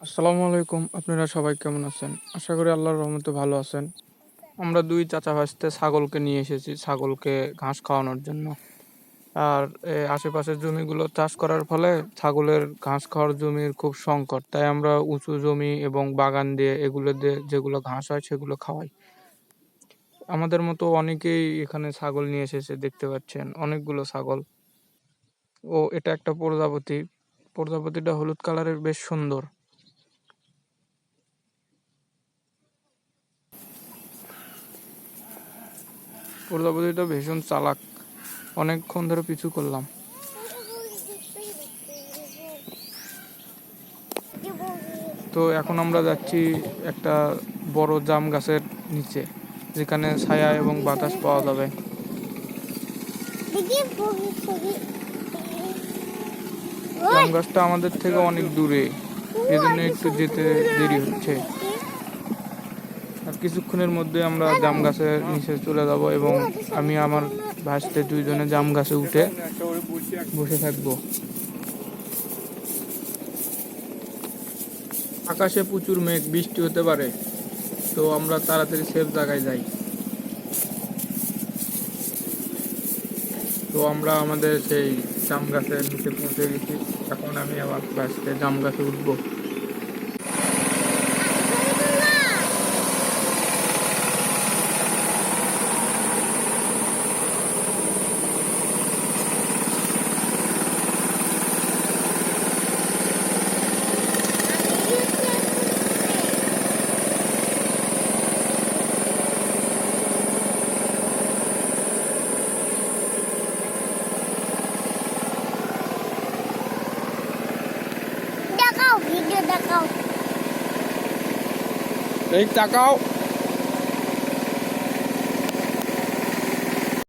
আসসালামু আলাইকুম। আপনারা সবাই কেমন আছেন? আশা করি আল্লাহর রহমতে ভালো আছেন। আমরা ২ চাচা ভাস্তে ছাগলকে নিয়ে এসেছি ছাগলকে ঘাস খাওয়ানোর জন্য। আর আশেপাশের জমিগুলো চাষ করার ফলে ছাগলের ঘাস খাওয়ার জমির খুব সংকট। তাই আমরা উঁচু জমি এবং বাগান দিয়ে এগুলো দিয়ে যেগুলো ঘাস হয় সেগুলো খাওয়াই। আমাদের মতো অনেকেই এখানে ছাগল নিয়ে এসেছে দেখতে পাচ্ছেন অনেকগুলো ছাগল। ও এটা একটা প্রজাপতি। প্রজাপতিটা হলুদ কালারের বেশ সুন্দর। প্রজাপতিটা ভীষণ চালাক। অনেকক্ষণ ধরে পিছু করলাম। তো এখন আমরা যাচ্ছি একটা বড় জাম গাছের নিচে, যেখানে ছায়া এবং বাতাস পাওয়া যাবে। জাম গাছটা আমাদের থেকে অনেক দূরে, এজন্য একটু যেতে দেরি হচ্ছে। আর কিছুক্ষণের মধ্যে আমরা জাম গাছের নিচে চলে যাব এবং আমি আমার ভাইস্তে দুইজনে জাম গাছে উঠে বসে থাকবো। আকাশে প্রচুর মেঘ, বৃষ্টি হতে পারে, তো আমরা তাড়াতাড়ি সেফ জায়গায় যাই। তো আমরা আমাদের সেই জাম গাছের নিচে পৌঁছে গেছি। এখন আমি আমার ভাইস্তে জাম গাছে উঠবো। দেখাও ভিডিও দেখাও। এই তাকাও।